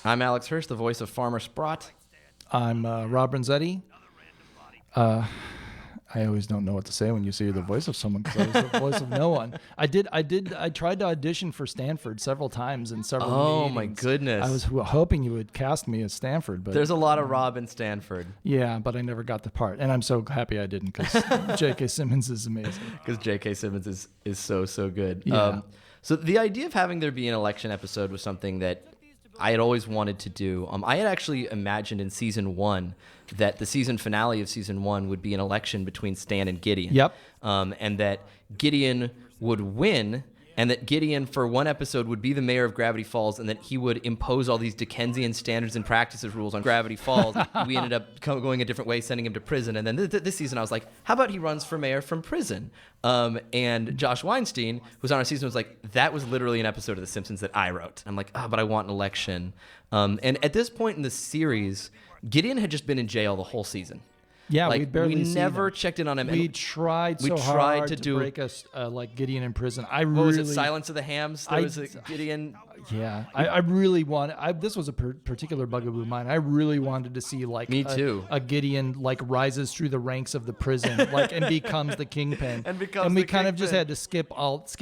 I'm Alex Hirsch, the voice of Farmer Sprott. I'm Rob Renzetti. I always don't know what to say when you say you're the voice of someone because I was the voice of no one. I tried to audition for Stanford several times in several meetings. Oh my goodness. I was hoping you would cast me as Stanford, but there's a lot of Rob in Stanford. Yeah, but I never got the part, and I'm so happy I didn't because J.K. Simmons is amazing. Because J.K. Simmons is so good. Yeah. So the idea of having there be an election episode was something that I had always wanted to do. I had actually imagined in season 1 that the season finale of season 1 would be an election between Stan and Gideon. Yep. And that Gideon would win, and that Gideon for one episode would be the mayor of Gravity Falls, and that he would impose all these Dickensian standards and practices rules on Gravity Falls. We ended up going a different way, sending him to prison. And then this season I was like, how about he runs for mayor from prison? And Josh Weinstein, who's on our season, was like, that was literally an episode of The Simpsons that I wrote. I'm like, but I want an election. And at this point in the series, Gideon had just been in jail the whole season. Yeah, like, we never checked in on him. We tried hard to break us like Gideon in prison. What was it, Silence of the Hams? There was a Gideon. Yeah, I really wanted. This was a particular bugaboo of mine. I really wanted to see like Me too. A Gideon like rises through the ranks of the prison like and becomes the kingpin. and we kind of just had to skip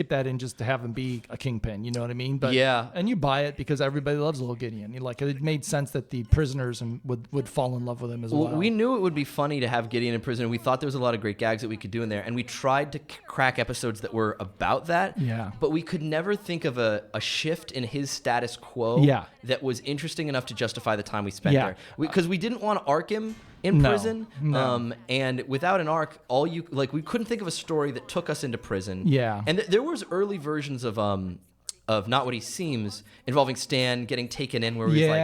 that in just to have him be a kingpin. You know what I mean? But yeah, and you buy it because everybody loves little Gideon. Like it made sense that the prisoners would fall in love with him as well. We knew it would be funny to have Gideon in prison. We thought there was a lot of great gags that we could do in there, and we tried to crack episodes that were about that. Yeah. But we could never think of a shift in his status quo that was interesting enough to justify the time we spent there. Because we didn't want to arc him in prison. No. And without an arc, we couldn't think of a story that took us into prison. Yeah. And there was early versions of Not What He Seems involving Stan getting taken in where he's like,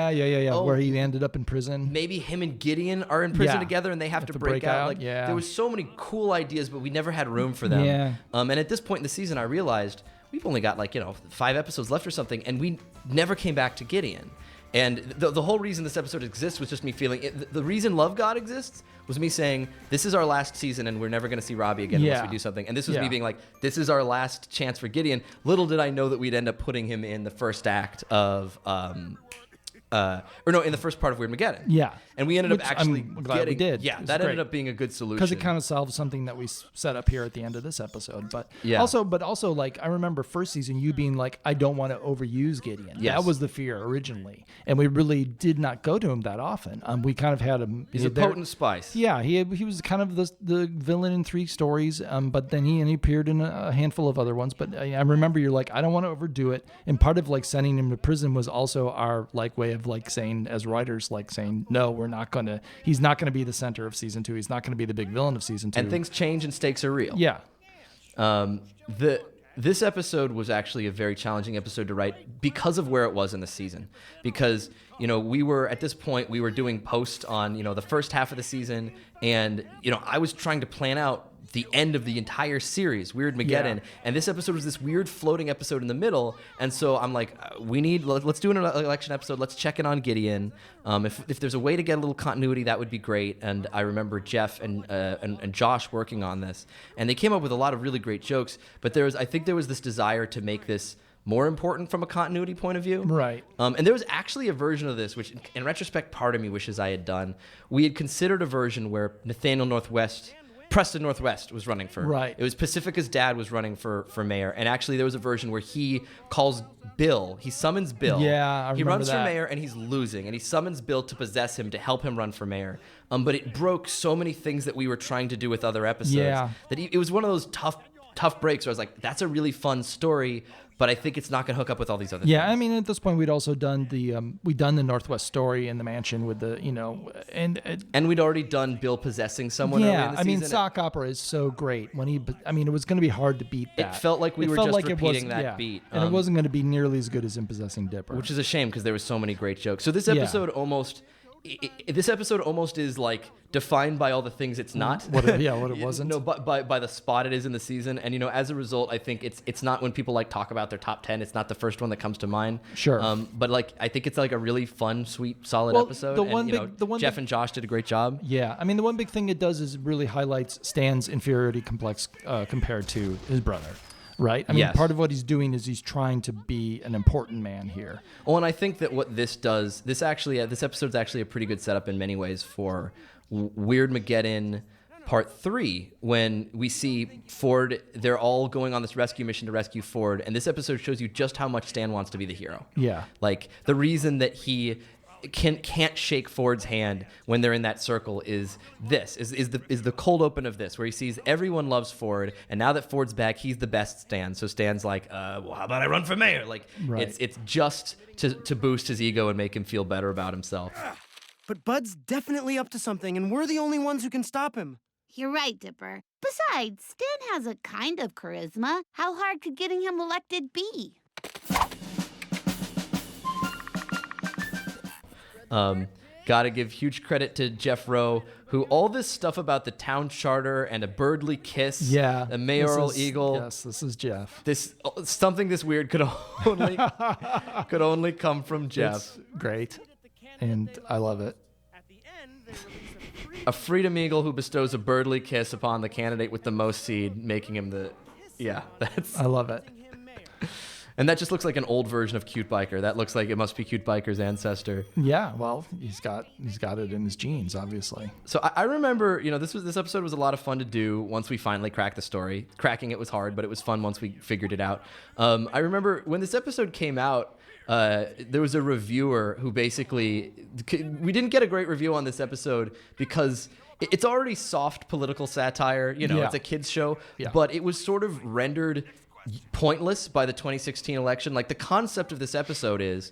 oh, where he ended up in prison. Maybe him and Gideon are in prison together and they have to break out. There was so many cool ideas, but we never had room for them. Yeah. And at this point in the season, I realized we've only got 5 episodes left or something, and we never came back to Gideon. And the whole reason this episode exists was just me feeling the reason Love God exists was me saying, this is our last season and we're never going to see Robbie again unless we do something. And this was me being like, this is our last chance for Gideon. Little did I know that we'd end up putting him in the first act of in the first part of Weirdmageddon. Yeah. And we ended up actually I'm glad we did. Yeah, It's that great. ended up being a good solution. Because it kind of solves something that we set up here at the end of this episode. But Yeah. also like I remember first season you being like, I don't want to overuse Gideon. Yes. That was the fear originally. And we really did not go to him that often. We kind of had him. He's a potent spice. Yeah, he was kind of the villain in 3 stories, but then he appeared in a handful of other ones. But I remember you're like, I don't want to overdo it. And part of like sending him to prison was also our like way of like saying, as writers, like saying, no, we're not going to, he's not going to be the center of season 2. He's not going to be the big villain of season 2. And things change and stakes are real. Yeah. This episode was actually a very challenging episode to write because of where it was in the season. Because, we were, at this point, we were doing post on, the first half of the season. And, I was trying to plan out the end of the entire series, Weirdmageddon. And this episode was this weird floating episode in the middle. And so I'm like, let's do an election episode. Let's check in on Gideon. If there's a way to get a little continuity, that would be great. And I remember Jeff and Josh working on this. And they came up with a lot of really great jokes. But I think there was this desire to make this more important from a continuity point of view. Right. And there was actually a version of this, which in retrospect, part of me wishes I had done. We had considered a version where Preston Northwest was running for. Right. It was Pacifica's dad was running for mayor. And actually there was a version where he calls Bill. He summons Bill. Yeah, I remember He runs that. for mayor and he's losing. And he summons Bill to possess him to help him run for mayor. But it broke so many things that we were trying to do with other episodes. Yeah. That it was one of those tough breaks where I was like, that's a really fun story, but I think it's not going to hook up with all these other things. Yeah, I mean, at this point, we'd also done the Northwest story in the mansion with the, and we'd already done Bill possessing someone earlier in the season. sock opera is so great. It was going to be hard to beat that. It felt like we were just repeating that beat. And it wasn't going to be nearly as good as In Possessing Dipper. Which is a shame because there was so many great jokes. So this episode almost is like defined by all the things it's not. What it wasn't. No, by the spot it is in the season. And, as a result, I think it's not when people talk about their top 10, it's not the first one that comes to mind. Sure. But I think it's a really fun, sweet, solid episode. Jeff and Josh did a great job. Yeah. I mean, the one big thing it does is it really highlights Stan's inferiority complex compared to his brother. right? I mean, Yes. part of what he's doing is he's trying to be an important man here. Well, and I think that what this does, this episode's actually a pretty good setup in many ways for Weird Mageddon Part 3, when we see Ford, they're all going on this rescue mission to rescue Ford, and this episode shows you just how much Stan wants to be the hero. Yeah. Like, the reason that he can't shake Ford's hand when they're in that circle is the cold open of this, where he sees everyone loves Ford, and now that Ford's back, he's the best Stan. So Stan's like, well, how about I run for mayor? Like, Right. it's just to boost his ego and make him feel better about himself. But Bud's definitely up to something, and we're the only ones who can stop him. You're right, Dipper. Besides, Stan has a kind of charisma. How hard could getting him elected be? Gotta give huge credit to Jeff Rowe, who all this stuff about the town charter and a birdly kiss, Yeah. a mayoral eagle. Yes, this is Jeff. Something this weird could only come from Jeff. It's great, and I love it. A freedom eagle who bestows a birdly kiss upon the candidate with the most seed, making him I love it. And that just looks like an old version of Cute Biker. That looks like it must be Cute Biker's ancestor. Yeah, well, he's got it in his genes, obviously. So I remember, this episode was a lot of fun to do once we finally cracked the story. Cracking it was hard, but it was fun once we figured it out. I remember when this episode came out, there was a reviewer who basically, we didn't get a great review on this episode because it's already soft political satire. It's a kids show, but it was sort of rendered pointless by the 2016 election. Like, the concept of this episode is,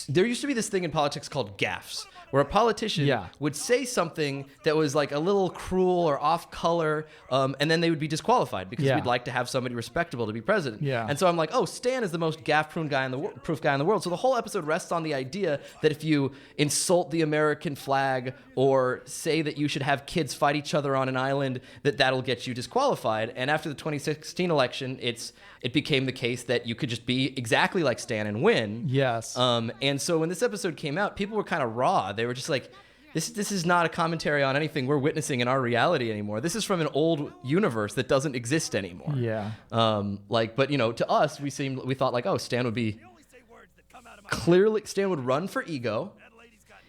there used to be this thing in politics called gaffes, where a politician would say something that was like a little cruel or off color, and then they would be disqualified because we'd like to have somebody respectable to be president. And so I'm like, oh, Stan is the most gaff-proof guy in the world. So the whole episode rests on the idea that if you insult the American flag or say that you should have kids fight each other on an island, that'll get you disqualified. And after the 2016 election, it became the case that you could just be exactly like Stan and win. Yes. And so when this episode came out, people were kind of raw. They were just like, this is not a commentary on anything we're witnessing in our reality anymore. This is from an old universe that doesn't exist anymore. Yeah. But to us, we thought like, oh, Stan would run for ego.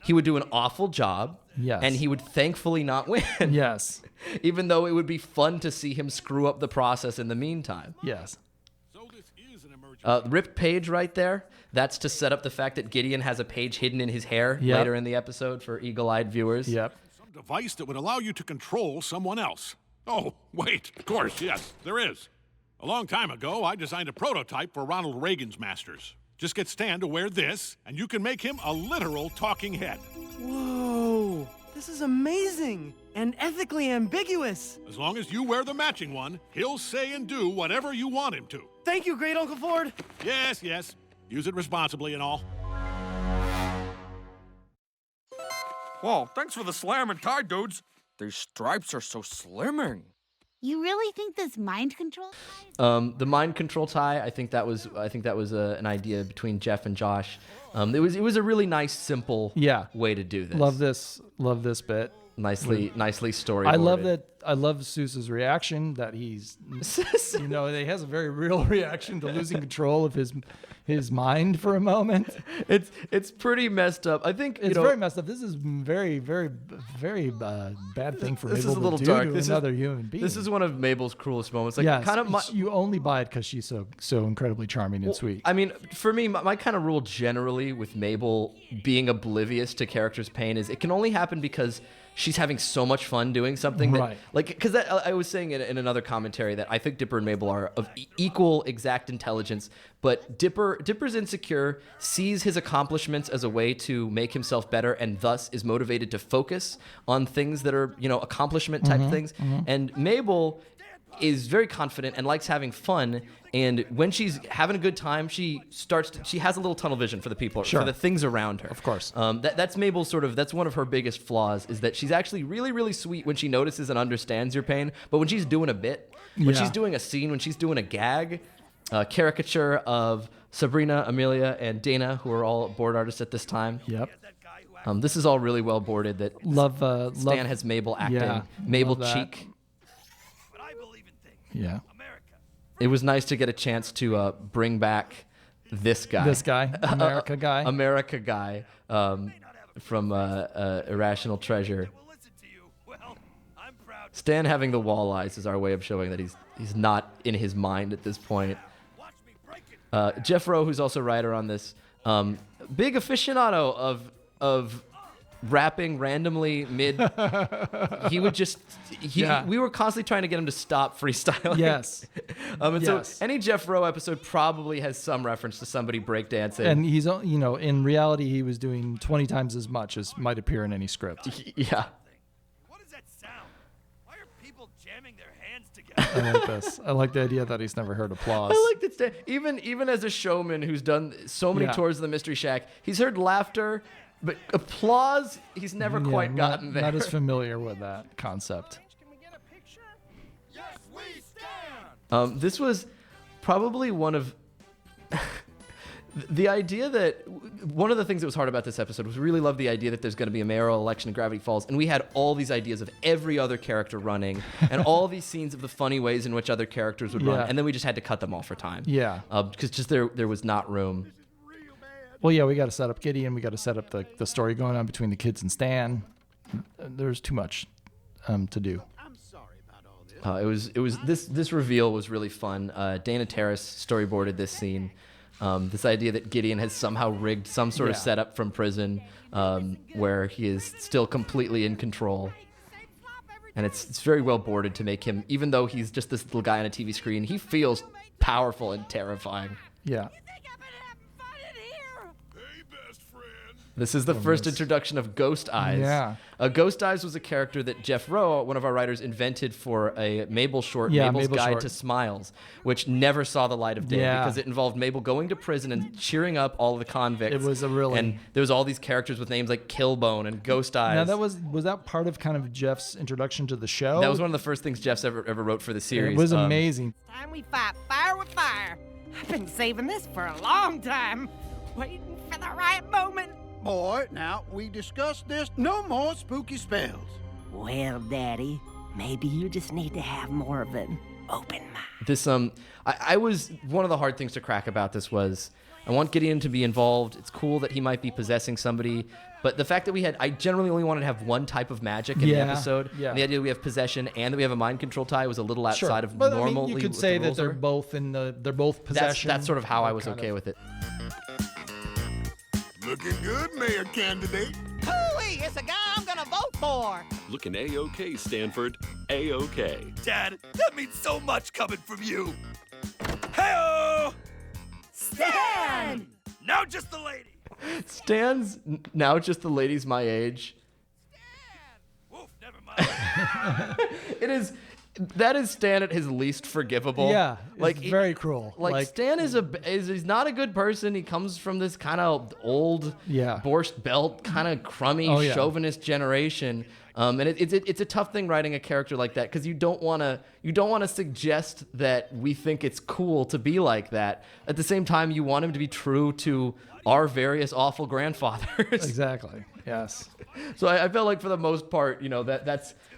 He would do an awful job. Yes. And he would thankfully not win. Yes. Even though it would be fun to see him screw up the process in the meantime. Yes. Ripped page right there. That's to set up the fact that Gideon has a page hidden in his hair later in the episode for eagle-eyed viewers. Yep. Some device that would allow you to control someone else. Oh, wait, of course, yes, there is. A long time ago, I designed a prototype for Ronald Reagan's masters. Just get Stan to wear this, and you can make him a literal talking head. Whoa, this is amazing and ethically ambiguous. As long as you wear the matching one, he'll say and do whatever you want him to. Thank you, Great Uncle Ford. Yes. Use it responsibly and all. Whoa, thanks for the slam and tie, dudes. These stripes are so slimming. You really think this mind control? The mind control tie, I think that was an idea between Jeff and Josh. It was a really nice, simple way to do this. Love this bit. Nicely storyboarded. I love that. I love Seuss's reaction that he's, he has a very real reaction to losing control of his mind for a moment. It's pretty messed up. I think it's very messed up. This is very, very, very bad thing for Mabel is a little to dark. do to another human being. This is one of Mabel's cruelest moments. You only buy it because she's so incredibly charming and sweet. I mean, for me, my kind of rule generally with Mabel being oblivious to characters' pain is it can only happen because she's having so much fun doing something that, because I was saying in another commentary that I think Dipper and Mabel are of equal exact intelligence, but Dipper's insecure, sees his accomplishments as a way to make himself better, and thus is motivated to focus on things that are, accomplishment type things. And Mabel is very confident and likes having fun, and when she's having a good time, she has a little tunnel vision for the people, for the things around her. Of course. That's Mabel's that's one of her biggest flaws, is that she's actually really, really sweet when she notices and understands your pain, but when she's doing a bit, when she's doing a scene, when she's doing a gag, caricature of Sabrina, Amelia, and Dana, who are all board artists at this time. Yep. This is all really well boarded. That Stan has Mabel acting. Yeah, Mabel love that. cheek. Yeah. it was nice to get a chance to bring back this guy. This guy, America guy. America guy from Irrational Treasure. Stan having the wall eyes is our way of showing that he's not in his mind at this point. Jeff Rowe, who's also writer on this, big aficionado of rapping randomly mid. He would just we were constantly trying to get him to stop freestyling. Yes. So any Jeff Rowe episode probably has some reference to somebody breakdancing. And he's, in reality, he was doing 20 times as much as might appear in any script. Yeah. What does that sound? Why are people jamming their hands together? I like this. I like the idea that he's never heard applause. I like that. Even as a showman who's done so many tours of the Mystery Shack, he's heard laughter, but applause, he's never quite gotten there. Not as familiar with that concept. Can we get a picture? Yes, we stand. This was probably one of the idea that one of the things that was hard about this episode was we really loved the idea that there's going to be a mayoral election in Gravity Falls, and we had all these ideas of every other character running and all these scenes of the funny ways in which other characters would run, and then we just had to cut them all for time. Yeah. Because just there was not room. Well, yeah, we got to set up Gideon. We got to set up the story going on between the kids and Stan. There's too much to do. I'm sorry about all this. It was this reveal was really fun. Dana Terrace storyboarded this scene. This idea that Gideon has somehow rigged some sort of setup from prison where he is still completely in control. And it's very well boarded to make him, even though he's just this little guy on a TV screen, he feels powerful and terrifying. Yeah. This is the first introduction of Ghost Eyes. Yeah. Ghost Eyes was a character that Jeff Rowe, one of our writers, invented for a Mabel short, Mabel's Guide to Smiles, which never saw the light of day because it involved Mabel going to prison and cheering up all of the convicts. It was a really... And there was all these characters with names like Killbone and Ghost Eyes. Now, was that part of kind of Jeff's introduction to the show? That was one of the first things Jeff's ever wrote for the series. It was amazing. Time we fight fire with fire. I've been saving this for a long time, waiting for the right moment. Boy, now, we discussed this. No more spooky spells. Well, Daddy, maybe you just need to have more of an open mind. This, I was, one of the hard things to crack about this was, I want Gideon to be involved. It's cool that he might be possessing somebody, but the fact that I generally only wanted to have one type of magic in the episode. Yeah. And the idea that we have possession and that we have a mind control tie was a little outside of but, normal. I mean, you could say that they're both possession. That's sort of how I was okay with it. Looking good, mayor candidate. Hooey, it's a guy I'm gonna vote for. Looking A-OK, Stanford. A-OK. Dad, that means so much coming from you. Hey-oh! Stan! Now just the lady. Stan's now just the ladies my age. Woof, never mind. That is Stan at his least forgivable. Yeah, it's very cruel. Like Stan he's not a good person. He comes from this kind of old Borscht Belt kind of crummy chauvinist generation. And it's a tough thing writing a character like that because you don't want to suggest that we think it's cool to be like that. At the same time, you want him to be true to our various awful grandfathers. Exactly. Yes. So I felt like for the most part,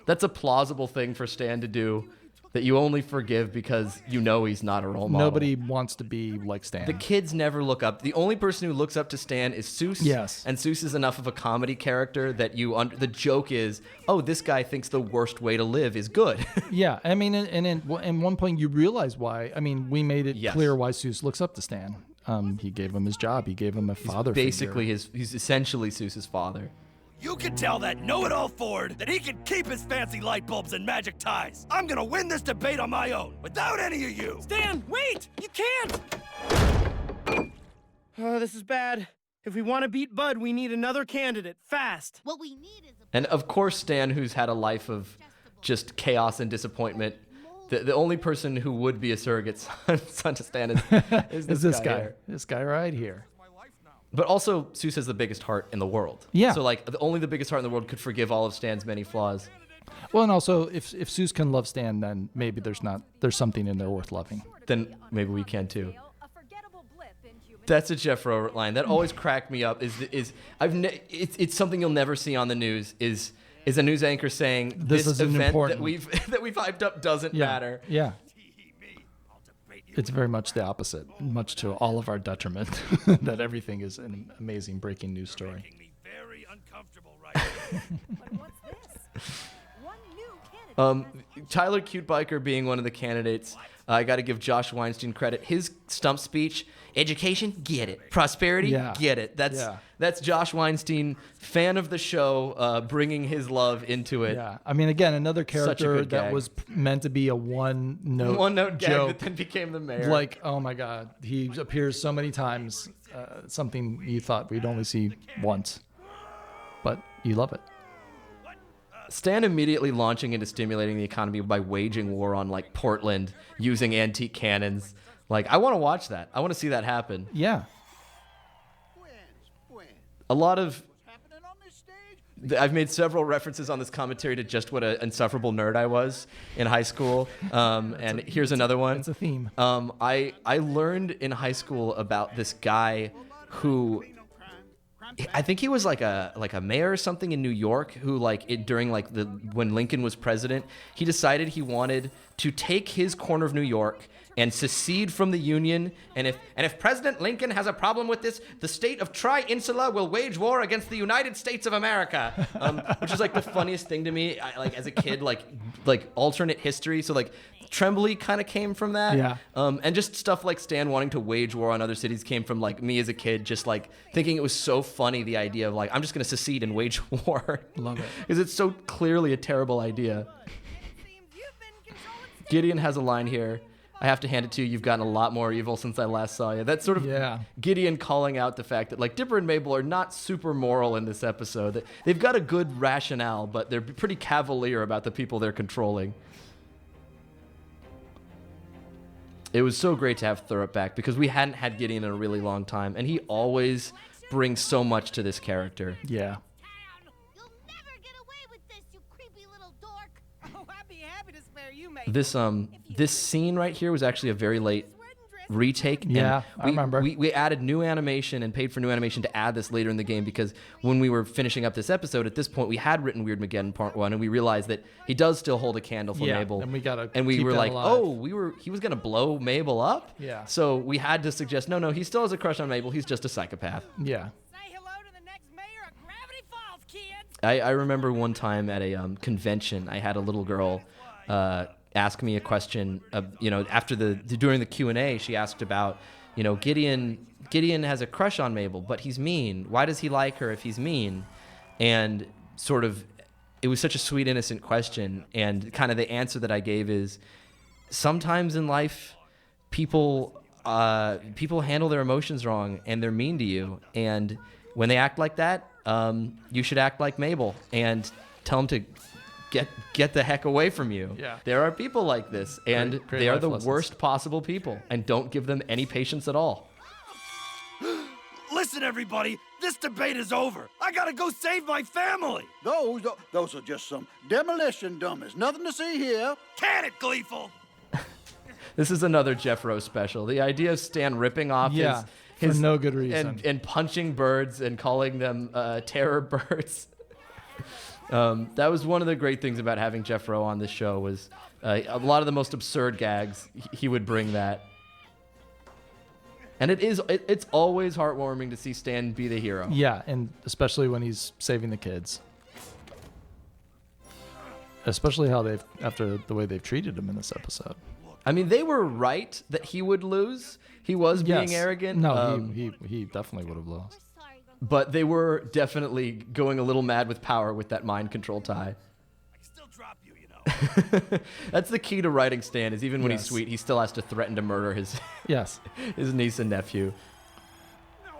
that's a plausible thing for Stan to do that you only forgive because he's not a role model. Nobody wants to be like Stan. The kids never look up. The only person who looks up to Stan is Seuss. Yes. And Seuss is enough of a comedy character that the joke is, oh, this guy thinks the worst way to live is good. Yeah. I mean, and in one point you realize why. I mean, we made it clear why Seuss looks up to Stan. He gave him his job. He gave him a father figure. He's essentially Seuss's father. You can tell that know-it-all Ford that he can keep his fancy light bulbs and magic ties. I'm gonna win this debate on my own, without any of you. Stan, wait! You can't! Oh, this is bad. If we want to beat Bud, we need another candidate, fast. What we need is And of course, Stan, who's had a life of just chaos and disappointment, the only person who would be a surrogate son to Stan is this guy here. This guy right here. But also, Seuss has the biggest heart in the world. Yeah. So, only the biggest heart in the world could forgive all of Stan's many flaws. Well, and also, if Seuss can love Stan, then maybe there's something in there worth loving. Then maybe we can too. That's a Jeff Rowe line. That always cracked me up. It's something you'll never see on the news. Is a news anchor saying this event that we've hyped up doesn't matter. Yeah. It's very much the opposite, much to all of our detriment, that everything is an amazing breaking news story. Making me very uncomfortable right now. But what's this? One new candidate. Tyler Cute Biker being one of the candidates, I got to give Josh Weinstein credit. His stump speech, education, get it. Prosperity, get it. That's Josh Weinstein, fan of the show, bringing his love into it. Yeah, I mean, again, another character that gag. was meant to be a one-note gag joke. that then became the mayor. Like, oh my God, he appears so many times. Something you thought we'd only see once, but you love it. Stan immediately launching into stimulating the economy by waging war on like Portland using antique cannons. Like, I want to watch that. I want to see that happen. Yeah. A lot of I've made several references on this commentary to just what an insufferable nerd I was in high school. And here's another one. It's a theme. I learned in high school about this guy who I think he was like a mayor or something in New York who during when Lincoln was president, he decided he wanted to take his corner of New York and secede from the Union, and if President Lincoln has a problem with this, the state of Tri-Insula will wage war against the United States of America, which is like the funniest thing to me. As a kid, like alternate history. So Tremblay kind of came from that, yeah. And just stuff like Stan wanting to wage war on other cities came from me as a kid, just thinking it was so funny, the idea of I'm just gonna secede and wage war. Love it, because it's so clearly a terrible idea. Gideon has a line here. I have to hand it to you. You've gotten a lot more evil since I last saw you. That's sort of Gideon calling out the fact that Dipper and Mabel are not super moral in this episode. They've got a good rationale, but they're pretty cavalier about the people they're controlling. It was so great to have Thurup back because we hadn't had Gideon in a really long time, and he always brings so much to this character. Yeah. You'll never get away with this, you creepy little dork. Oh, I'd be happy to spare you, mate. This scene right here was actually a very late retake. Yeah, I remember. We added new animation and paid for new animation to add this later in the game because when we were finishing up this episode, at this point we had written Weird Mageddon Part 1, and we realized that he does still hold a candle for Mabel. And we gotta and we keep were that like, alive. he was gonna blow Mabel up. Yeah. So we had to suggest, no, he still has a crush on Mabel. He's just a psychopath. Yeah. Say hello to the next mayor of Gravity Falls, kids. I remember one time at a convention, I had a little girl ask me a question. After during the Q&A, she asked about, Gideon has a crush on Mabel, but he's mean. Why does he like her if he's mean? And sort of, it was such a sweet, innocent question. And kind of the answer that I gave is, sometimes in life, people handle their emotions wrong and they're mean to you. And when they act like that, you should act like Mabel and tell them to get the heck away from you. Yeah. There are people like this, and great they are life the lessons. worst possible people, and don't give them any patience at all. Listen, everybody, this debate is over. I gotta go save my family. Those are just some demolition dummies. Nothing to see here. Can it, Gleeful? This is another Jeff Rose special. The idea of Stan ripping off for no good reason. and punching birds and calling them terror birds. That was one of the great things about having Jeff Rowe on this show was a lot of the most absurd gags. He would bring that. And it's always heartwarming to see Stan be the hero. Yeah, and especially when he's saving the kids. Especially after the way they've treated him in this episode. I mean, they were right that he would lose. He was being arrogant. No, he definitely would have lost. But they were definitely going a little mad with power with that mind control tie. I can still drop you, you know. That's the key to writing Stan, is even when he's sweet, he still has to threaten to murder his niece and nephew. No.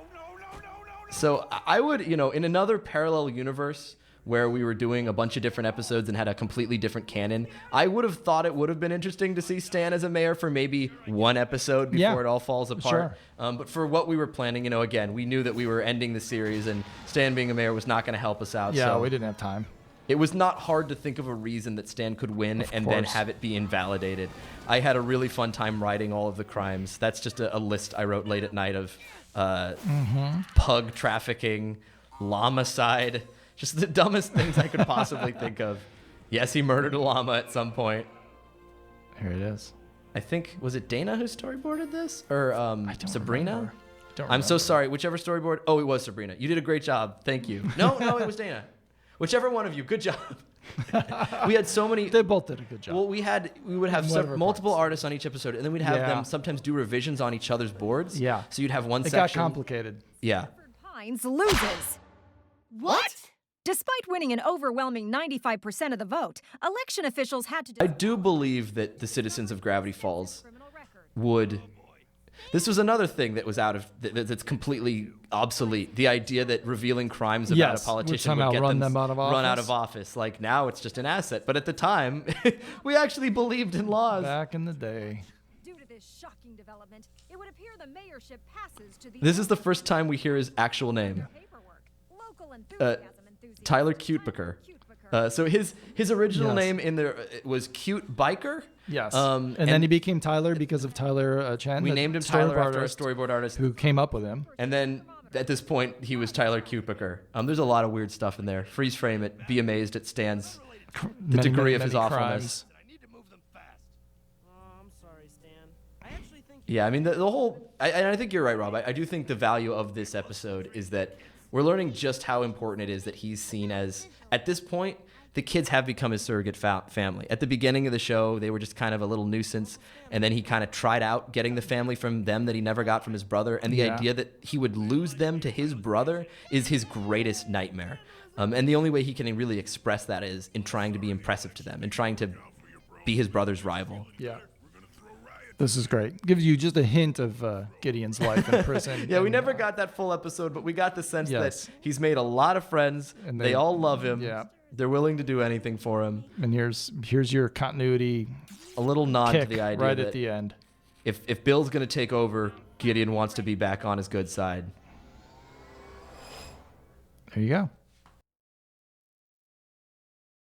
So I would, in another parallel universe where we were doing a bunch of different episodes and had a completely different canon, I would have thought it would have been interesting to see Stan as a mayor for maybe one episode before it all falls apart. Sure. But for what we were planning, again, we knew that we were ending the series and Stan being a mayor was not going to help us out. Yeah, so we didn't have time. it was not hard to think of a reason that Stan could win and then have it be invalidated. I had a really fun time writing all of the crimes. That's just a list I wrote late at night of pug trafficking, llama-cide, just the dumbest things I could possibly think of. Yes, he murdered a llama at some point. Here it is. I think, was it Dana who storyboarded this? Or Sabrina? Remember. I'm so sorry. Whichever storyboard. Oh, it was Sabrina. You did a great job. Thank you. No, it was Dana. Whichever one of you. Good job. We had so many. They both did a good job. Well, we would have multiple artists on each episode, and then we'd have them sometimes do revisions on each other's boards. Yeah. So you'd have one It section. got complicated. Yeah. Pines loses. What? Despite winning an overwhelming 95% of the vote, election officials had to... I do believe that the citizens of Gravity Falls would... This was another thing that was that's completely obsolete. The idea that revealing crimes about a politician would get them run out of office. Like, now it's just an asset. But at the time, we actually believed in laws. Back in the day. Due to this shocking development, it would appear the mayorship passes to the... This is the first time we hear his actual name. Tyler Cutebaker. So his original name in there was Cute Biker. Yes. And then he became Tyler because of Tyler Chen. We named him Tyler after a storyboard artist who came up with him. And then at this point, he was Tyler Cutebaker. There's a lot of weird stuff in there. Freeze frame it. Be amazed at Stan's the degree of his awfulness. Yeah, I mean the whole. I think you're right, Rob. I do think the value of this episode is that we're learning just how important it is that he's seen as, at this point, the kids have become his surrogate family. At the beginning of the show, they were just kind of a little nuisance, and then he kind of tried out getting the family from them that he never got from his brother, and the idea that he would lose them to his brother is his greatest nightmare. And the only way he can really express that is in trying to be impressive to them and trying to be his brother's rival. Yeah. This is great. Gives you just a hint of Gideon's life in prison. Yeah, we never got that full episode, but we got the sense that he's made a lot of friends. And they all love him. Yeah. They're willing to do anything for him. And here's your continuity. A little nod to the idea right that at the end. If Bill's going to take over, Gideon wants to be back on his good side. There you go.